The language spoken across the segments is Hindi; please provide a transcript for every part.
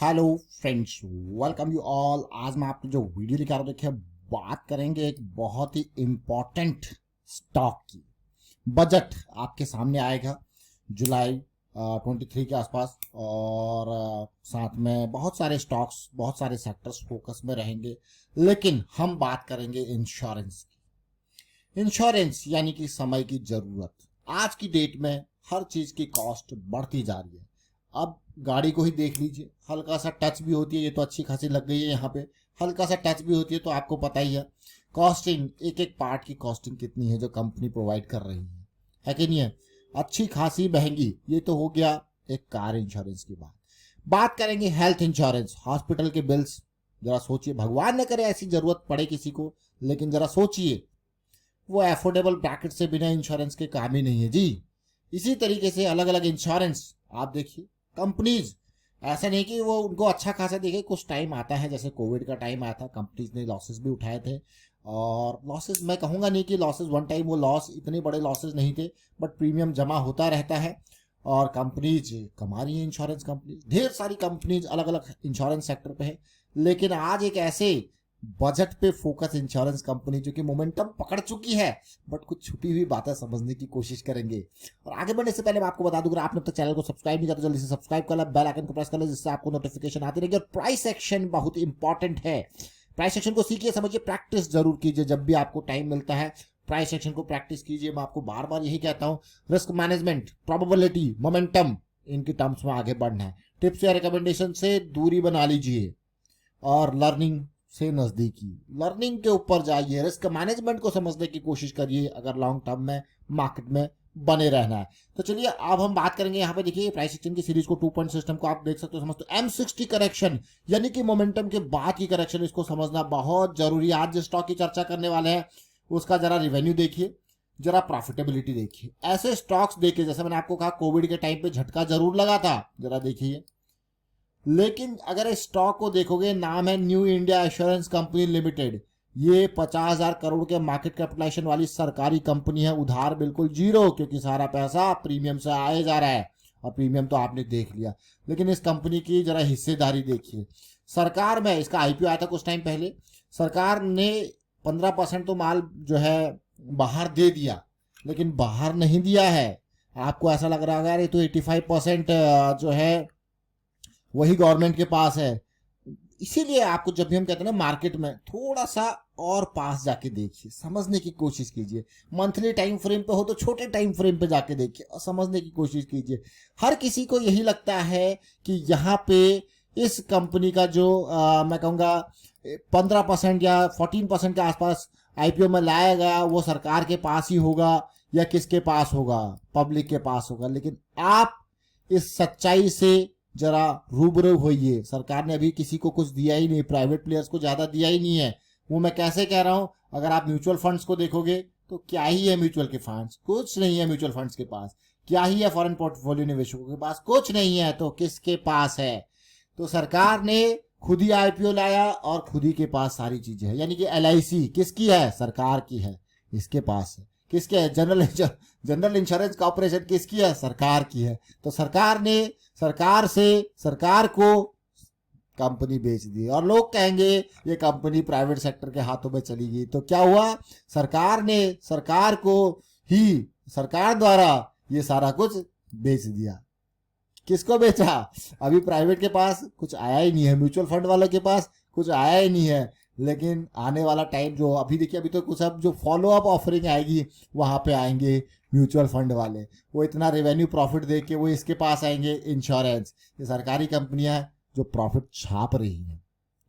Hello friends, welcome you all. आज मैं आपको जो वीडियो लेकर आ रहा हूं, देखिए बात करेंगे एक बहुत ही इम्पोर्टेंट स्टॉक की। बजट आपके सामने आएगा जुलाई 23 के आसपास और साथ में बहुत सारे स्टॉक्स, बहुत सारे सेक्टर्स फोकस में रहेंगे। लेकिन हम बात करेंगे इंश्योरेंस की। इंश्योरेंस यानी कि समय की जरूरत। आज की डेट में हर चीज की कॉस्ट बढ़ती जा रही है। अब गाड़ी को ही देख लीजिए, हल्का सा टच भी होती है, ये तो अच्छी खासी लग गई है यहाँ पे, हल्का सा टच भी होती है तो आपको पता ही है कॉस्टिंग, एक एक पार्ट की कॉस्टिंग कितनी है जो कंपनी प्रोवाइड कर रही है कि नहीं है? अच्छी खासी महंगी। ये तो हो गया एक कार इंश्योरेंस की बात। बात करेंगे हेल्थ इंश्योरेंस, हॉस्पिटल के बिल्स। जरा सोचिए, भगवान न करे ऐसी जरूरत पड़े किसी को, लेकिन जरा सोचिए, वो एफोर्डेबल ब्रैकेट से बिना इंश्योरेंस के काम ही नहीं है जी। इसी तरीके से अलग अलग इंश्योरेंस आप देखिए, कंपनीज, ऐसा नहीं कि वो उनको अच्छा खासा देखे। कुछ टाइम आता है, जैसे कोविड का टाइम आया था, कंपनीज ने लॉसेस भी उठाए थे। और लॉसेस मैं कहूँगा नहीं कि लॉसेस वन टाइम, वो लॉस इतने बड़े लॉसेस नहीं थे, बट प्रीमियम जमा होता रहता है और कंपनीज कमा रही है। इंश्योरेंस कंपनी, ढेर सारी कंपनीज अलग अलग इंश्योरेंस सेक्टर पे है। लेकिन आज एक ऐसे बजट पे फोकस इंश्योरेंस कंपनी जो कि मोमेंटम पकड़ चुकी है, बट कुछ छुपी हुई बातें समझने की कोशिश करेंगे। और आगे बढ़ने से पहले मैं आपको बता दूं, अगर आपने अब तक चैनल को सब्सक्राइब नहीं किया तो जल्दी से सब्सक्राइब कर ले, बेल आइकन को प्रेस कर ले, जिससे आपको नोटिफिकेशन आती रहेगी। और प्राइस एक्शन बहुत इंपॉर्टेंट है। प्राइस एक्शन को सीखिए, समझिए, प्रैक्टिस जरूर कीजिए। जब भी आपको टाइम मिलता है प्राइस एक्शन को प्रैक्टिस कीजिए। मैं आपको बार बार यही कहता हूँ, रिस्क मैनेजमेंट, प्रोबेबिलिटी, मोमेंटम, इनकी टर्म्स में आगे बढ़ना है। टिप्स या रिकमेंडेशन से दूरी बना लीजिए और लर्निंग से नजदीकी, लर्निंग के ऊपर जाइए। रिस्क मैनेजमेंट को समझने की कोशिश करिए अगर लॉन्ग टर्म में मार्केट में बने रहना है। तो चलिए अब हम बात करेंगे। यहाँ पे देखिए प्राइस एक्शन की सीरीज को 2 पॉइंट सिस्टम को आप देख सकते हो, समझते हो। M60 करेक्शन यानी कि मोमेंटम के बाद की करेक्शन, इसको समझना बहुत जरूरी है। आज जिस स्टॉक की चर्चा करने वाले हैं उसका जरा रिवेन्यू देखिए, जरा प्रॉफिटेबिलिटी देखिए। ऐसे स्टॉक्स देखिए, जैसे मैंने आपको कहा कोविड के टाइम पे झटका जरूर लगा था, जरा देखिए। लेकिन अगर इस स्टॉक को देखोगे, नाम है new India assurance company limited. ये 50,000 करोड़ के मार्केट कैपिटलाइजेशन वाली सरकारी कंपनी है। उधार बिल्कुल जीरो, क्योंकि सारा पैसा प्रीमियम से आए जा रहा है और प्रीमियम तो आपने देख लिया। लेकिन इस कंपनी की जरा हिस्सेदारी देखिए। सरकार में इसका आईपीओ आया था कुछ टाइम पहले, सरकार ने 15% तो माल जो है बाहर दे दिया, लेकिन बाहर नहीं दिया है। आपको ऐसा लग रहा है ये तो 85% जो है वही गवर्नमेंट के पास है। इसीलिए आपको जब भी हम कहते हैं ना मार्केट में, थोड़ा सा और पास जाके देखिए, समझने की कोशिश कीजिए। मंथली टाइम फ्रेम पे हो तो छोटे टाइम फ्रेम पे जाके देखिए और समझने की कोशिश कीजिए। हर किसी को यही लगता है कि यहाँ पे इस कंपनी का जो मैं कहूँगा 15% या 14% के आसपास आईपीओ में लाएगा, वो सरकार के पास ही होगा या किसके पास होगा, पब्लिक के पास होगा। लेकिन आप इस सच्चाई से जरा रूबरू होइए। सरकार ने अभी किसी को कुछ दिया ही नहीं, प्राइवेट प्लेयर्स को ज्यादा दिया ही नहीं है। वो मैं कैसे कह रहा हूं, अगर आप म्यूचुअल फंड्स को देखोगे तो क्या ही है म्यूचुअल के फंड्स, कुछ नहीं है म्यूचुअल फंड्स के पास। क्या ही है फॉरेन पोर्टफोलियो निवेशकों के पास, कुछ नहीं है। तो किसके पास है? तो सरकार ने खुद ही आईपीओ लाया और खुद ही के पास सारी चीजें हैं। यानी कि LIC किसकी है? सरकार की है, इसके पास है। किसके है? जनरल इंश्योरेंस कॉर्पोरेशन किसकी है? सरकार की है। तो सरकार ने सरकार से सरकार को कंपनी बेच दी और लोग कहेंगे ये कंपनी प्राइवेट सेक्टर के हाथों में चली गई। तो क्या हुआ? सरकार ने सरकार को ही, सरकार द्वारा ये सारा कुछ बेच दिया। किसको बेचा? अभी प्राइवेट के पास कुछ आया ही नहीं है, म्यूचुअल फंड वालों के पास कुछ आया ही नहीं है। लेकिन आने वाला टाइम जो अभी देखिए, अभी तो कुछ अब जो फॉलो अप ऑफरिंग आएगी वहां पे आएंगे म्यूचुअल फंड वाले। वो इतना रेवेन्यू प्रॉफिट देख के वो इसके पास आएंगे। इंश्योरेंस, ये सरकारी कंपनियां जो प्रॉफिट छाप रही हैं,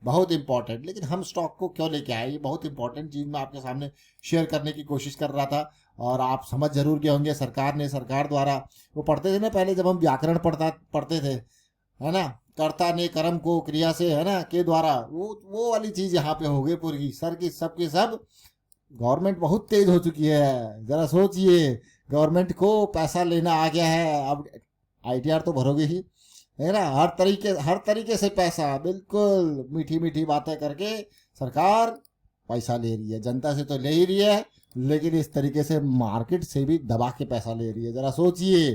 बहुत इंपॉर्टेंट। लेकिन हम स्टॉक को क्यों लेके आए, ये बहुत इंपॉर्टेंट चीज मैं आपके सामने शेयर करने की कोशिश कर रहा था। और आप समझ जरूर गए होंगे, सरकार द्वारा, वो पढ़ते थे ना पहले जब हम व्याकरण पढ़ते थे, है ना, कर्ता ने कर्म को क्रिया से, है ना, के द्वारा, वो वाली चीज यहाँ पे हो गई पूरी। सर की सब गवर्नमेंट बहुत तेज हो चुकी है। जरा सोचिए, गवर्नमेंट को पैसा लेना आ गया है। अब ITR तो भरोगे ही, है ना, हर तरीके से पैसा, बिल्कुल मीठी मीठी बातें करके सरकार पैसा ले रही है। जनता से तो ले ही रही है, लेकिन इस तरीके से मार्केट से भी दबा के पैसा ले रही है। जरा सोचिए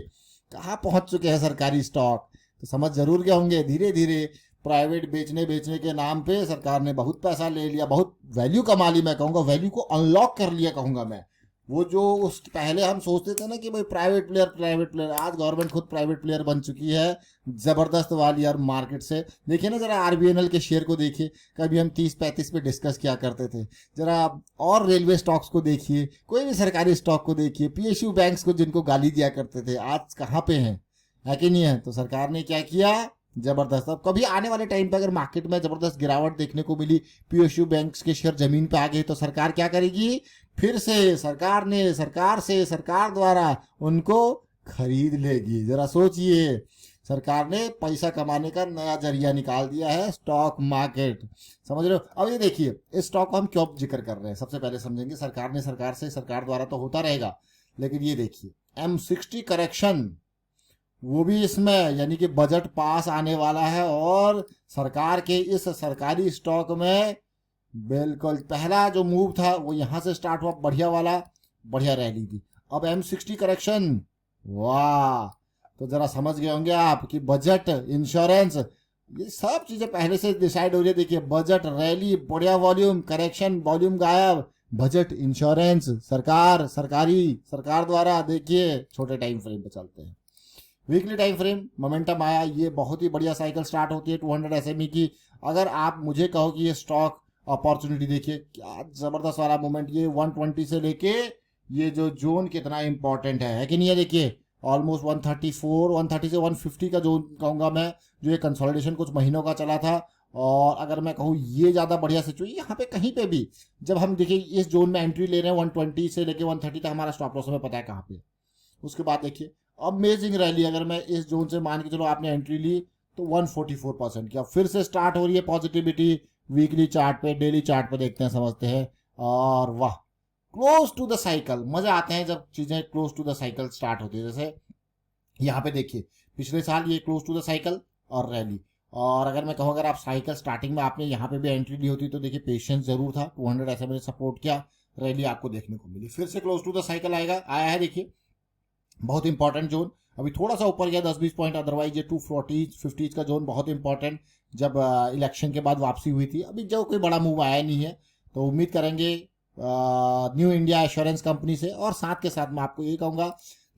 कहाँ पहुंच चुके हैं सरकारी स्टॉक। तो समझ जरूर गए होंगे, धीरे धीरे प्राइवेट बेचने के नाम पे सरकार ने बहुत पैसा ले लिया, बहुत वैल्यू कमा ली, मैं कहूँगा वैल्यू को अनलॉक कर लिया कहूँगा मैं। वो जो उस पहले हम सोचते थे ना कि भाई प्राइवेट प्लेयर, आज गवर्नमेंट खुद प्राइवेट प्लेयर बन चुकी है जबरदस्त वाली यार मार्केट से। देखिए ना जरा आरबीएनएल के शेयर को देखिए, कभी हम 30-35 पे डिस्कस किया करते थे। जरा और रेलवे स्टॉक्स को देखिए, कोई भी सरकारी स्टॉक को देखिए, पीएसयू बैंक्स को जिनको गाली दिया करते थे आज कहाँ पे हैं, है कि नहीं है। तो सरकार ने क्या किया, जबरदस्त। अब कभी आने वाले टाइम पे अगर मार्केट में जबरदस्त गिरावट देखने को मिली, पीएसयू बैंक्स के शेयर जमीन पे आ गए, तो सरकार क्या करेगी, फिर से सरकार द्वारा उनको खरीद लेगी। जरा सोचिए, सरकार ने पैसा कमाने का नया जरिया निकाल दिया है, स्टॉक मार्केट, समझ रहे हो। अब ये देखिए इस स्टॉक को हम क्यों जिक्र कर रहे हैं, सबसे पहले समझेंगे। सरकार द्वारा तो होता रहेगा, लेकिन ये देखिए M60 करेक्शन, वो भी इसमें, यानी कि बजट पास आने वाला है और सरकार के इस सरकारी स्टॉक में बिल्कुल पहला जो मूव था वो यहां से स्टार्ट हुआ, बढ़िया रैली थी। अब M60 करेक्शन, वाह। तो जरा समझ गए होंगे आप कि बजट, इंश्योरेंस, ये सब चीजें पहले से डिसाइड हो रही है। देखिए बजट, रैली, बढ़िया वॉल्यूम, करेक्शन, वॉल्यूम गायब, बजट, इंश्योरेंस, सरकार द्वारा। देखिए छोटे टाइम फ्रेम पे चलते हैं, वीकली टाइम फ्रेम, मोमेंटम आया, ये बहुत ही बढ़िया साइकिल स्टार्ट होती है 200 एसएमई की। अगर आप मुझे कहो कि ये स्टॉक अपॉर्चुनिटी, देखिए क्या जबरदस्त वाला मूवमेंट, ये 120 से लेके ये जो जोन कितना इंपॉर्टेंट है कि नहीं है। देखिए ऑलमोस्ट 130 से 150 का जोन कहूंगा मैं, जो ये कंसोलिडेशन कुछ महीनों का चला था। और अगर मैं कहूँ ये ज्यादा बढ़िया सिचुएशन, यहाँ पे कहीं पे भी जब हम देखिए इस जोन में एंट्री ले रहे हैं 120 से लेके 130 तक, हमारा स्टॉप लॉस हमें पता है कहाँ पे। उसके बाद देखिए अमेजिंग रैली, अगर मैं इस जोन से मान के चलो आपने एंट्री ली तो 144% की, अब फिर से स्टार्ट हो रही है पॉजिटिविटी। वीकली चार्ट पे, डेली चार्ट पे देखते हैं, समझते हैं, और वाह, क्लोज टू द साइकिल। मजा आते हैं जब चीजें close to the cycle start होती है। जैसे यहाँ पे देखिए पिछले साल ये क्लोज टू द साइकिल और रैली। और अगर मैं कहूँ अगर आप साइकिल स्टार्टिंग में आपने यहाँ पे भी एंट्री ली होती तो देखिए पेशेंस जरूर था, 200 ऐसे मैंने सपोर्ट किया, रैली आपको देखने को मिली, फिर से क्लोज टू द साइकिल आया है। देखिए बहुत इंपॉर्टेंट जोन, अभी थोड़ा सा ऊपर गया 10-20 पॉइंट, अदरवाइज ये 240-50 का जोन बहुत इंपॉर्टेंट, जब इलेक्शन के बाद वापसी हुई थी। अभी जो कोई बड़ा मूव आया नहीं है, तो उम्मीद करेंगे न्यू इंडिया एश्योरेंस कंपनी से। और साथ के साथ मैं आपको ये कहूँगा,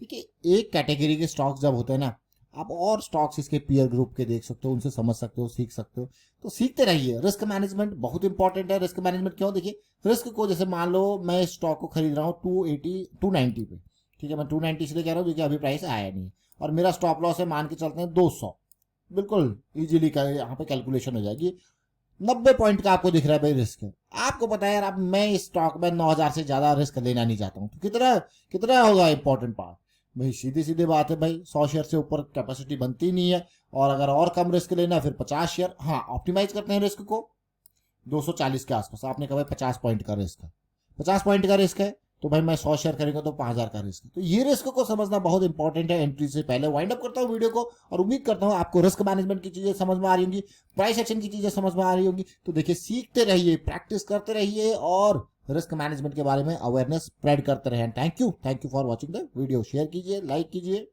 देखिए एक कैटेगरी के स्टॉक्स जब होते हैं ना, आप और स्टॉक्स इसके पीयर ग्रुप के देख सकते हो, उनसे समझ सकते हो, सीख सकते हो, तो सीखते रहिए। रिस्क मैनेजमेंट बहुत इंपॉर्टेंट है। रिस्क मैनेजमेंट क्यों, देखिए रिस्क को, जैसे मान लो मैं इस स्टॉक को खरीद रहा हूँ 290 पे, ठीक है, मैं 290 इसलिए कह रहा हूँ क्योंकि अभी प्राइस आया नहीं, और मेरा स्टॉप लॉस है मान के चलते हैं 200, बिल्कुल इजीली का यहाँ पे कैलकुलेशन हो जाएगी। 90 पॉइंट का आपको दिख रहा है भाई रिस्क है, आपको पता है यार अब मैं इस स्टॉक में 9000 से ज्यादा रिस्क लेना नहीं चाहता हूँ, तो कितना होगा इंपॉर्टेंट पार्ट भाई, सीधी बात है भाई, 100 शेयर से ऊपर कैपेसिटी बनती नहीं है। और अगर और कम रिस्क लेना है फिर 50 शेयर, हाँ ऑप्टिमाइज करते हैं रिस्क को 240 के आसपास। आपने कहा भाई 50 पॉइंट का रिस्क है, 50 पॉइंट का रिस्क है, तो भाई मैं 100 शेयर करेंगे तो 5000 का रिस्क है। तो ये रिस्क को समझना बहुत इंपॉर्टेंट है। एंट्री से पहले वाइंड अप करता हूँ वीडियो को, और उम्मीद करता हूँ आपको रिस्क मैनेजमेंट की चीजें समझ में आ रही होंगी, प्राइस एक्शन की चीजें समझ में आ रही होंगी। तो देखिए सीखते रहिए, प्रैक्टिस करते रहिए, और रिस्क मैनेजमेंट के बारे में अवेयरनेस स्प्रेड करते रहें। Thank you for watching the video. Share कीजिए, लाइक कीजिए।